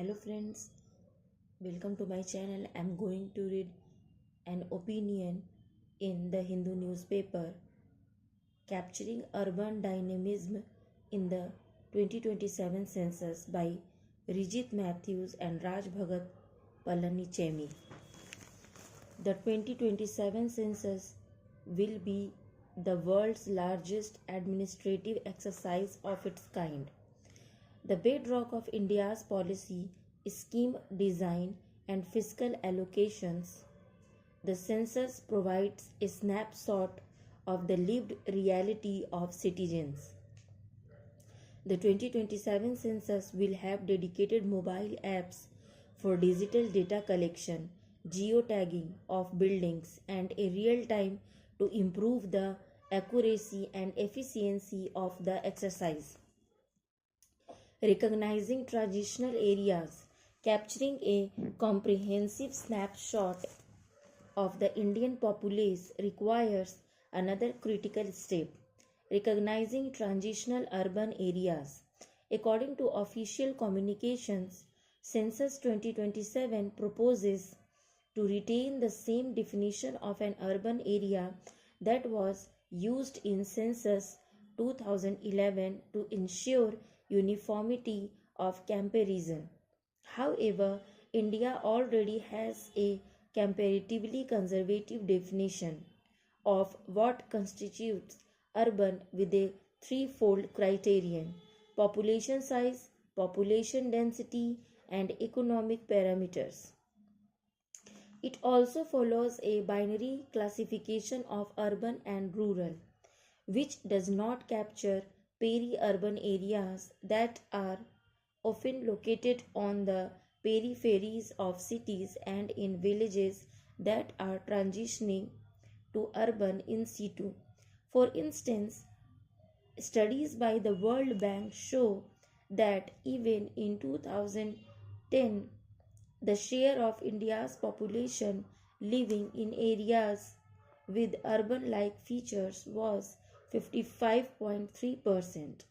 Hello friends, welcome to my channel. I'm going to read an opinion in the Hindu newspaper capturing urban dynamism in the 2027 census by Rijit Matthews and Raj Bhagat Palanichemi. The 2027 census will be the world's largest administrative exercise of its kind. The bedrock of India's policy, scheme design, and fiscal allocations, the census provides a snapshot of the lived reality of citizens. The 2027 census will have dedicated mobile apps for digital data collection, geotagging of buildings, and a real time to improve the accuracy and efficiency of the exercise. Recognizing transitional areas, capturing a comprehensive snapshot of the Indian populace requires another critical step, recognizing transitional urban areas. According to official communications, Census 2027 proposes to retain the same definition of an urban area that was used in Census 2011 to ensure uniformity of comparison. However, India already has a comparatively conservative definition of what constitutes urban with a threefold criterion: population size, population density, and economic parameters. It also follows a binary classification of urban and rural, which does not capture peri-urban areas that are often located on the peripheries of cities and in villages that are transitioning to urban in situ. For instance, studies by the World Bank show that even in 2010, the share of India's population living in areas with urban-like features was 55.3%.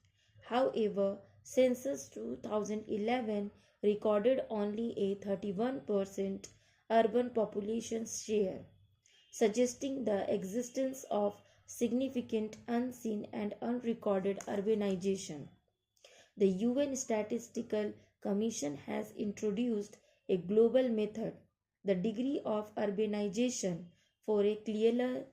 However, Census 2011 recorded only a 31% urban population share, suggesting the existence of significant unseen and unrecorded urbanization. The UN Statistical Commission has introduced a global method, the degree of urbanization, for a clearer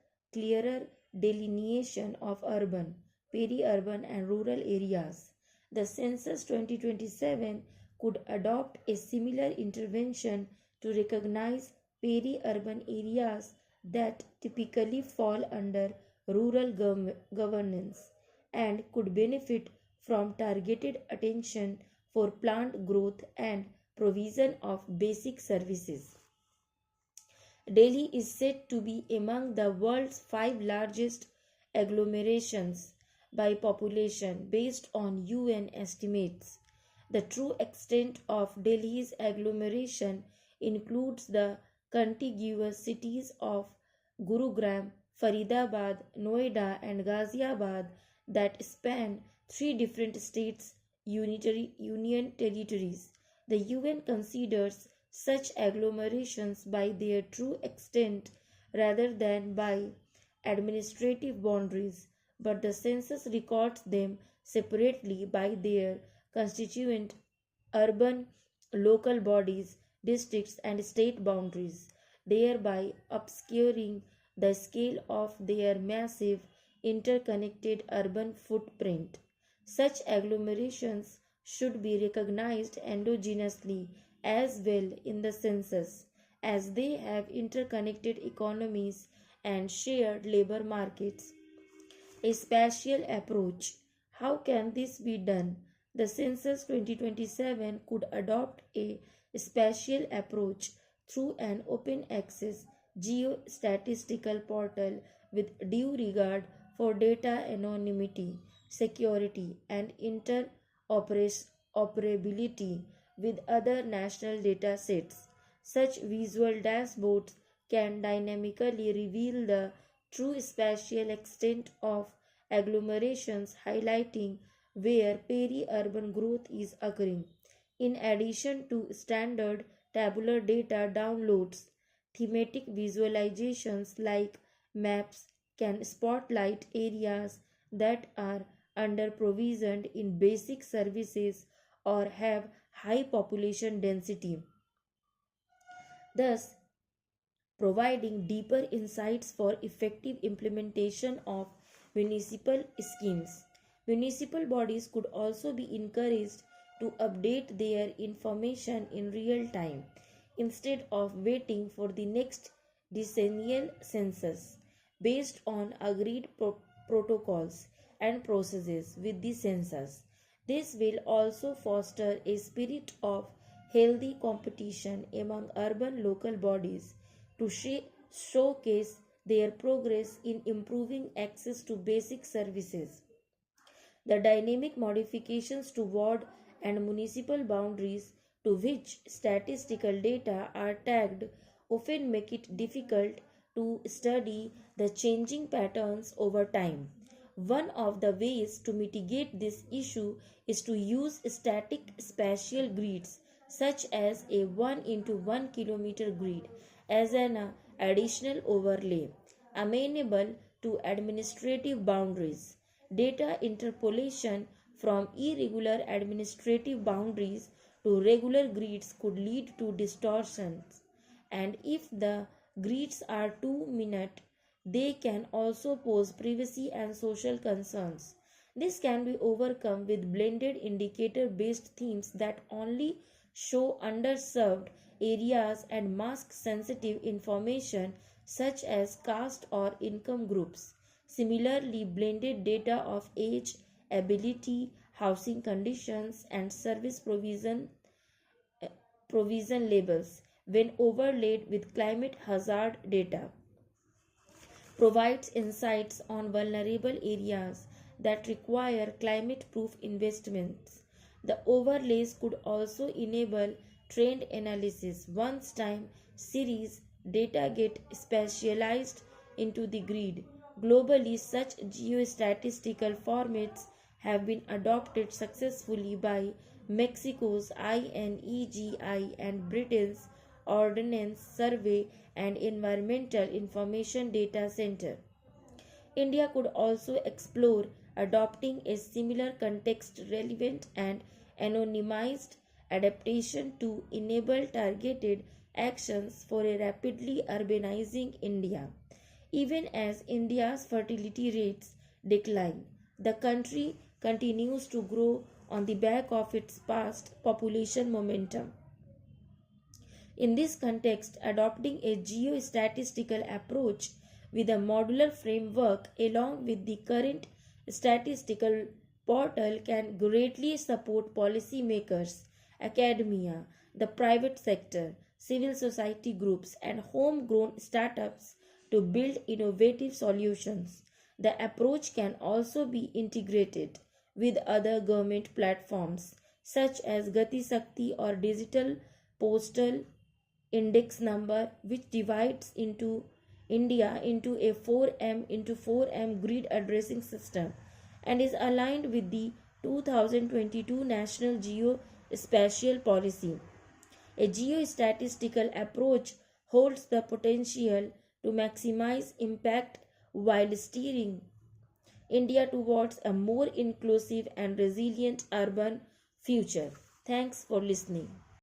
delineation of urban, peri-urban and rural areas. The Census 2027 could adopt a similar intervention to recognize peri-urban areas that typically fall under rural governance and could benefit from targeted attention for plant growth and provision of basic services. Delhi is said to be among the world's 5 largest agglomerations by population based on UN estimates. The true extent of Delhi's agglomeration includes the contiguous cities of Gurugram, Faridabad, Noida, and Ghaziabad that span 3 different states' union territories. The UN considers such agglomerations by their true extent rather than by administrative boundaries, but the census records them separately by their constituent urban local bodies, districts, and state boundaries, thereby obscuring the scale of their massive interconnected urban footprint. Such agglomerations should be recognized endogenously as well in the census, as they have interconnected economies and shared labor markets. A spatial approach. How can this be done? The Census 2027 could adopt a spatial approach through an open access geostatistical portal with due regard for data anonymity, security, and interoperability with other national data sets. Such visual dashboards can dynamically reveal the true spatial extent of agglomerations, highlighting where peri-urban growth is occurring, In addition to standard tabular data downloads, thematic visualizations like maps can spotlight areas that are under provisioned in basic services or have high population density, thus providing deeper insights for effective implementation of municipal schemes. Municipal bodies could also be encouraged to update their information in real time instead of waiting for the next decennial census based on agreed protocols and processes with the census. This will also foster a spirit of healthy competition among urban local bodies to showcase their progress in improving access to basic services. The dynamic modifications to ward and municipal boundaries to which statistical data are tagged often make it difficult to study the changing patterns over time. One of the ways to mitigate this issue is to use static spatial grids such as a 1 into 1 kilometer grid as an additional overlay amenable to administrative boundaries. Data interpolation from irregular administrative boundaries to regular grids could lead to distortions, and if the grids are too minute, they can also pose privacy and social concerns. This can be overcome with blended indicator based themes that only show underserved areas and mask sensitive information such as caste or income groups. Similarly, blended data of age, ability, housing conditions, and service provision labels, when overlaid with climate hazard data, provides insights on vulnerable areas that require climate proof investments. The overlays could also enable trend analysis once time series data get specialized into the grid. Globally, such geostatistical formats have been adopted successfully by Mexico's INEGI and Britain's Ordnance Survey and Environmental Information Data Center. India could also explore adopting a similar context relevant and anonymized adaptation to enable targeted actions for a rapidly urbanizing India. Even as India's fertility rates decline, the country continues to grow on the back of its past population momentum. In this context, adopting a geostatistical approach with a modular framework along with the current statistical portal can greatly support policymakers, academia, the private sector, civil society groups, and homegrown startups to build innovative solutions. The approach can also be integrated with other government platforms such as Gati Sakti or Digital Postal Index Number, which divides into India into a 4M into 4M grid addressing system and is aligned with the 2022 National Geospatial Policy. A geostatistical approach holds the potential to maximize impact while steering India towards a more inclusive and resilient urban future. Thanks for listening.